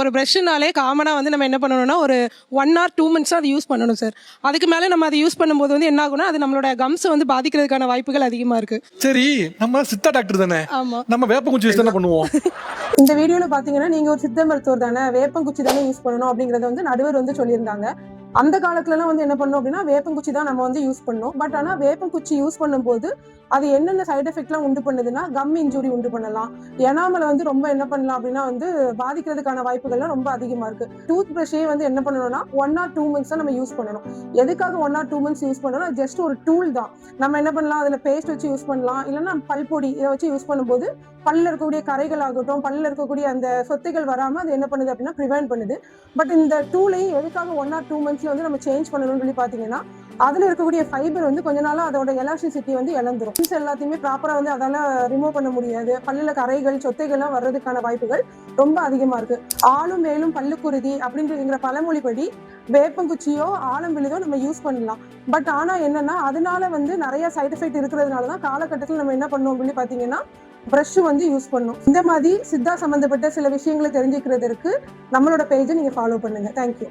ஒரு ப்ரஷ்னாலே காமனாக வந்து நம்ம என்ன பண்ணணும்னா ஒரு 1 or 2 months அதை யூஸ் பண்ணணும் சார். அதுக்கு மேலே நம்ம அதை யூஸ் பண்ணும்போது வந்து என்ன ஆகும்னா அது நம்மளோட கம்ஸை வந்து பாதிக்கிறதுக்கான வாய்ப்புகள் அதிகமாக இருக்கு. சரி, நம்ம சித்தா டாக்டர் தானே, நம்ம வேப்பங்குச்சி யூஸ் தானே பண்ணுவோம். இந்த வீடியோவில் பார்த்தீங்கன்னா நீங்கள் ஒரு சித்த மருத்துவர் தானே, வேப்பங்குச்சி தானே யூஸ் பண்ணணும் அப்படிங்கிறத வந்து நடுவர் வந்து சொல்லியிருந்தாங்க. அந்த காலத்துலலாம் வந்து என்ன பண்ணணும் அப்படின்னா வேப்பங்குச்சி தான் நம்ம வந்து யூஸ் பண்ணோம். பட் ஆனால் வேப்பங்குச்சி யூஸ் பண்ணும்போது அது என்னென்ன சைடு எஃபெக்ட்லாம் உண்டு பண்ணுதுன்னா கம் இன்ஜுரி உண்டு பண்ணலாம். எனாமல் வந்து ரொம்ப என்ன பண்ணலாம் அப்படின்னா வந்து பாதிக்கிறதுக்கான வாய்ப்புகள்லாம் ரொம்ப அதிகமாக இருக்கு. டூத் ப்ரஷ்ஷே வந்து என்ன பண்ணணும்னா 1 or 2 months தான் நம்ம யூஸ் பண்ணணும். எதுக்காக 1 or 2 months யூஸ் பண்ணணும்? ஜஸ்ட் ஒரு டூல் தான். நம்ம என்ன பண்ணலாம், அதில் பேஸ்ட் வச்சு யூஸ் பண்ணலாம், இல்லைன்னா பல்பொடி இதை வச்சு யூஸ் பண்ணும்போது பல்லில் இருக்கக்கூடிய கரைகள் ஆகட்டும், பல்லில் இருக்கக்கூடிய அந்த சொத்தைகள் வராமல் அது என்ன பண்ணுது அப்படின்னா ப்ரிவென்ட் பண்ணுது. பட் இந்த டூலையும் எதுக்காக 1 or 2 monthsல வந்து நம்ம சேஞ்ச் பண்ணணும்னு சொல்லி பார்த்தீங்கன்னா அதில் இருக்கக்கூடிய ஃபைபர் வந்து கொஞ்ச நாளாக அதோட எலாஸ்டிசிட்டி வந்து இழந்துரும். எல்லாத்தையுமே ப்ராப்பராக வந்து அதால் ரிமூவ் பண்ண முடியாது. பல்லில் கரைகள் சொத்தைகள்லாம் வர்றதுக்கான வாய்ப்புகள் ரொம்ப அதிகமாக இருக்கு. ஆளும் மேலும் பல்லுக்குருதி அப்படிங்கிற பழமொழிப்படி வேப்பங்குச்சியோ ஆலம் விழுதோ நம்ம யூஸ் பண்ணலாம். பட் ஆனால் என்னன்னா அதனால வந்து நிறைய சைட் எஃபெக்ட் இருக்கிறதுனால தான் காலகட்டத்தில் நம்ம என்ன பண்ணோம் அப்படின்னு பார்த்தீங்கன்னா ப்ரஷ் வந்து யூஸ் பண்ணணும். இந்த மாதிரி சித்தா சம்மந்தப்பட்ட சில விஷயங்களை தெரிஞ்சுக்கிறதுக்கு நம்மளோட பேஜை நீங்கள் ஃபாலோ பண்ணுங்க. தேங்க்யூ.